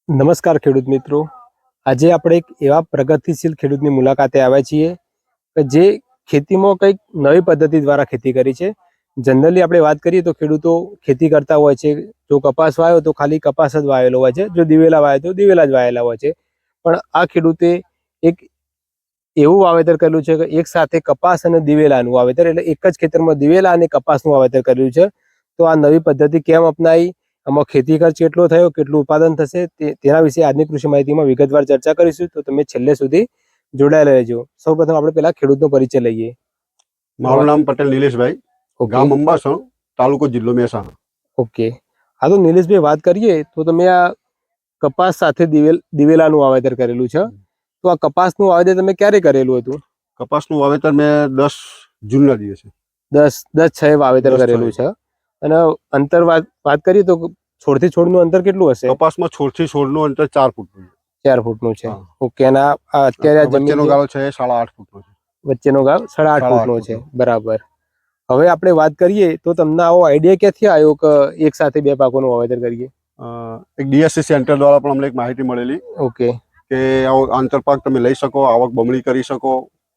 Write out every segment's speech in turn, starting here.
નમસ્કાર ખેડૂત મિત્રો, આજે આપણે એક એવા પ્રગતિશીલ ખેડૂતની મુલાકાતે આવ્યા છીએ કે જે ખેતીમાં કંઈક નવી પદ્ધતિ દ્વારા ખેતી કરી છે. જનરલી આપણે વાત કરીએ તો ખેડૂતો ખેતી કરતા હોય છે, જો કપાસ વાયો તો ખાલી કપાસ જ વાયેલો હોય છે, જો દિવેલા વાયો તો દિવેલા જ વાયેલા હોય છે. પણ આ ખેડૂતે એક એવું વાવેતર કર્યું છે કે એક સાથે કપાસ અને દિવેલાનું વાવેતર, એટલે એક જ ખેતરમાં દિવેલા અને કપાસનું વાવેતર કર્યું છે. તો આ નવી પદ્ધતિ કેમ અપનાવી, આમાં ખેતી ખર્ચ કેટલો થયો, કેટલું ઉત્પાદન થશે, તેના વિશે આજની કૃષિ માહિતીમાં વિગતવાર ચર્ચા કરીશું. તો તમે છેલ્લે સુધી જોડાયેલા રહેજો. સૌપ્રથમ આપણે પહેલા ખેડૂતનો પરિચય લઈએ. મારું નામ પટેલ નિલેશભાઈ, ગામ અંબાસણ, તાલુકો જિલ્લો મહેસાણા. ઓકે, હા તો નિલેશભાઈ વાત કરીએ તો તમે આ કપાસ સાથે દિવેલાનું વાવેતર કરેલું છે. તો આ કપાસનું વાવેતર તમે ક્યારે કરેલું હતું? કપાસનું વાવેતર મેં 10 જૂનના દિવસે 10/6 વાવેતર કરેલું છે. અને અંતર વાત કરીએ તો છોડથી છોડનું અંતર કેટલું હશે? કપાસમાં છોડથી છોડનું અંતર 4 ફૂટનું છે. 4 ફૂટનું છે. ઓકે, અને અત્યારે વચ્ચેનો ગાળો છે 8.5 ફૂટનો છે. વચ્ચેનો ગાળો 8.5 ફૂટનો છે. બરાબર. હવે આપણે વાત કરીએ તો તમને આવો આઈડિયા ક્યાંથી આવ્યો કે એક સાથે બે પાકોનું વાવેતર કરીએ? એક ડીએસસી સેન્ટર દ્વારા પણ અમને એક માહિતી મળેલી. ઓકે, કે આવો આંતરપાક તમે લઈ શકો, આવક બમણી કરી શકો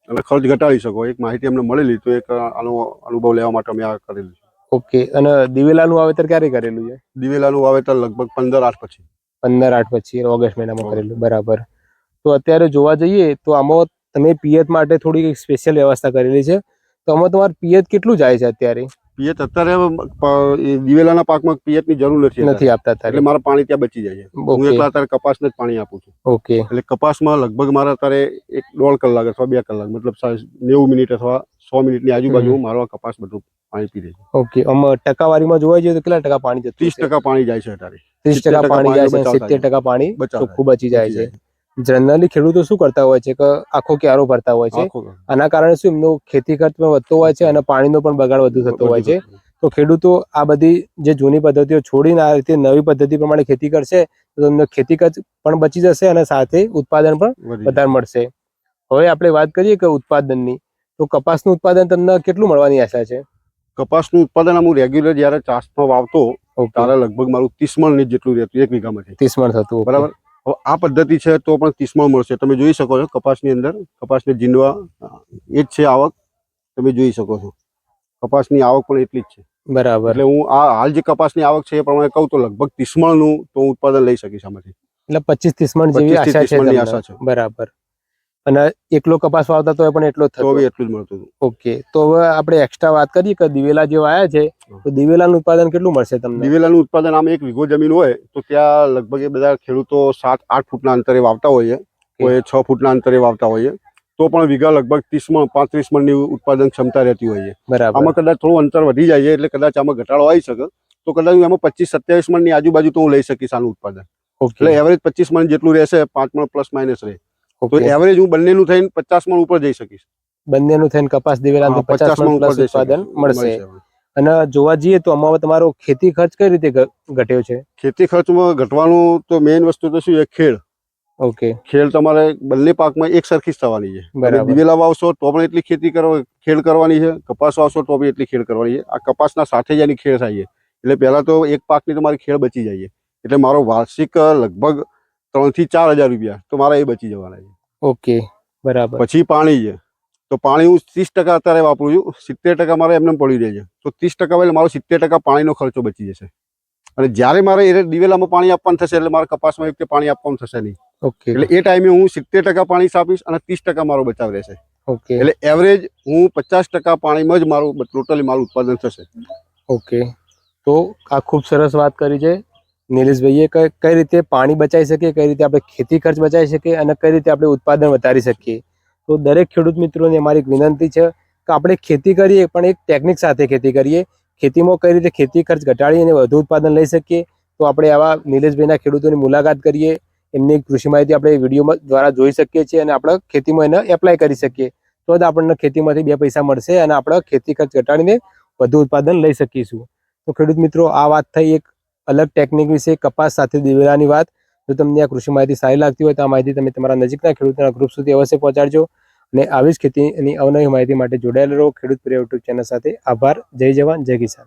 અને ખર્ચ ઘટાડી શકો. એક માહિતી અમને મળેલી, તો એક આનો અનુભવ લેવા માટે અમે આ કરેલું છે. ઓકે, અને દિવેલાનું વાવેતર ક્યારે કરેલું છે? દિવેલાનું વાવેતર લગભગ 15/8 પછી. 15/8 પછી, ઓગસ્ટ મહિનામાં કરેલું. બરાબર. તો અત્યારે જોવા જઈએ તો આમાં તમે પિયત માટે થોડી સ્પેશિયલ વ્યવસ્થા કરેલી છે. તો આમાં તમારું પિયત કેટલું જાય છે અત્યારે? પિયત અત્યારે દિવેલાના પાકમાં પિયતની જરૂર નથી આપતા, એટલે મારા પાણી ત્યાં બચી જાય છે. હું એકલા અત્યારે કપાસને જ પાણી આપું છું. ઓકે, એટલે કપાસમાં લગભગ મારે અત્યારે 1.5 કલાક અથવા 2 કલાક, મતલબ 90 મિનિટ અથવા 100 મિનિટની આજુબાજુ મારો કપાસ બધું પાણી પી રહે છે. ઓકે, આમાં ટકાવારીમાં જોવા જઈએ તો કેટલા ટકા પાણી જતું? 30% પાણી જાય છે અત્યારે. 30% પાણી જાય છે, 70% પાણી ચોખ્ખું બચી જાય છે. જનરલી ખેડૂતો શું કરતા હોય છે કે આખો ક્યારો ભરતા હોય છે. આના કારણે શું એમનો ખેતી ખર્ચ પણ વધતો હોય છે અને પાણીનો પણ બગાડ વધુ થતો હોય છે. તો ખેડૂતો આ બધી જે જૂની પદ્ધતિઓ છોડીને આ રીતે નવી પદ્ધતિ પ્રમાણે ખેતી કરશે તો તમને ખેતી ખર્ચ પણ બચી જશે અને સાથે ઉત્પાદન પણ વધારે મળશે. હવે આપણે વાત કરીએ કે ઉત્પાદનની, તો કપાસનું ઉત્પાદન તમને કેટલું મળવાની આશા છે? કપાસનું ઉત્પાદન હું રેગ્યુલર જયારે ચાસમાં વાવતો ત્યારે લગભગ મારું 30 મણ જેટલું રહેતું, 1 વીઘામાંથી 30 મણ થતું. બરાબર. હવે આ પદ્ધતિ છે તો પણ 30 મણ મળશે. તમે જોઈ શકો છો કપાસની અંદર, કપાસને જીંડવા એ જ છે આવક, તમે જોઈ શકો છો. કપાસની આવક પણ એટલી જ છે. બરાબર. એટલે હું આ હાલ જે કપાસની આવક છે એ પ્રમાણે કહું તો લગભગ 30 મણનું તો હું ઉત્પાદન લઈ શકીશ આમાંથી. એટલે 25-30 મણ જેવી આશા છે. બરાબર. અને એકલો કપાસ વાવતા તો પણ એટલો જ થતો? એટલું જ મળતું. ઓકે, તો હવે આપણે એક્સ્ટ્રા વાત કરીએ કે દિવેલા જે વાયા છે તો દિવેલાનું ઉત્પાદન કેટલું મળશે તમને? દિવેલાનું ઉત્પાદન આમ 1 વીઘો જમીન હોય તો ત્યાં લગભગ એ બધા ખેડૂતો 7-8 ફૂટના અંતરે વાવતા હોય છે, કોઈ 6 ફૂટના અંતરે વાવતા હોય છે. તો પણ વીઘા લગભગ 30 મણ 35 મણની ઉત્પાદન ક્ષમતા રહેતી હોય છે. બરાબર. આમાં કદાચ થોડું અંતર વધી જાય છે એટલે કદાચ આમાં ઘટાડો આવી શકે, તો કદાચ એમાં 25-27 મણની આજુબાજુ તો હું લઈ શકીશ આનું ઉત્પાદન. એટલે એવરેજ 25 મણ જેટલું રહેશે, 5 મણ પ્લસ માઇનસ રહે. તો એવરેજ હું બંનેનું થઈને 50 મણ ઉપર જઈ શકીશ. બંનેનું થઈને કપાસ દિવેલાનું 50 મણ પ્લસ ઉત્પાદન મળશે. અને જોવા જઈએ તો આમાં તમારો ખેતી ખર્ચ કઈ રીતે ઘટ્યો છે? ખેતી ખર્ચમાં ઘટવાનું તો મેઇન વસ્તુ તો શું છે? ખેડ. ઓકે, ખેડ તમારે બંને પાકમાં એક સરખી જ થવાની છે. દિવેલા વાવશો તો પણ એટલી ખેડ કરવાની છે, કપાસ વાવશો તો પણ એટલી ખેડ કરવાની છે. આ કપાસના સાથે જ એની ખેડ થાય છે. એટલે પહેલા તો એક પાકની તમારી ખેડ બચી જાય છે. એટલે મારો વાર્ષિક લગભગ 3,000 થી 4,000 રૂપિયા તો મારા એ બચી જવાના છે. ઓકે, બરાબર. પછી પાણી છે, તો પાણી હું 30% અત્યારે વાપરું છું, 70% મારે એમને પડી રહે છે. તો 30% એટલે મારો 70% પાણીનો ખર્ચો બચી જશે. અને જ્યારે મારે એ દિવેલામાં પાણી આપવાનું થશે એટલે મારે કપાસમાં એક પાણી આપવાનું થશે નહીં. ઓકે, એટલે એ ટાઈમે હું 70% પાણી આપીશ અને 30% મારો બચાવ રહેશે. ઓકે, એટલે એવરેજ હું 50% પાણીમાં જ મારું ટોટલી મારું ઉત્પાદન થશે. ઓકે, તો આ ખૂબ સરસ વાત કરી છે નિલેશભાઈએ, કઈ રીતે પાણી બચાવી શકીએ, કઈ રીતે આપણે ખેતી ખર્ચ બચાવી શકીએ અને કઈ રીતે આપણે ઉત્પાદન વધારી શકીએ. તો દરેક ખેડૂત મિત્રોને અમારી એક વિનંતી છે કે આપણે ખેતી કરીએ પણ એક ટેકનિક સાથે ખેતી કરીએ. ખેતીમાં કઈ રીતે ખેતી ખર્ચ ઘટાડી અને વધુ ઉત્પાદન લઈ શકીએ, તો આપણે આવા નિલેશભાઈના ખેડૂતોની મુલાકાત કરીએ. એમની કૃષિ માહિતી આપણે વિડીયો દ્વારા જોઈ શકીએ છીએ અને આપણે ખેતીમાં એને એપ્લાય કરી શકીએ. તો જ આપણને ખેતીમાંથી 2 પૈસા મળશે અને આપણે ખેતી ખર્ચ ઘટાડીને વધુ ઉત્પાદન લઈ શકીશું. તો ખેડૂત મિત્રો, આ વાત થઈ એક અલગ ટેકનિક વિશે, કપાસ સાથે દિવેલાની વાત. જો તમને આ કૃષિ માહિતી સારી લાગતી હોય તો આ માહિતી તમે તમારા નજીકના ખેડૂતોના ગ્રુપ સુધી અવશ્ય પહોંચાડજો. અને આવી જ ખેતીની અવનવી માહિતી માટે જોડાયેલા રહો ખેડૂત પ્રિય યુટ્યુબ ચેનલ સાથે. આભાર. જય જવાન, જય કિસાન.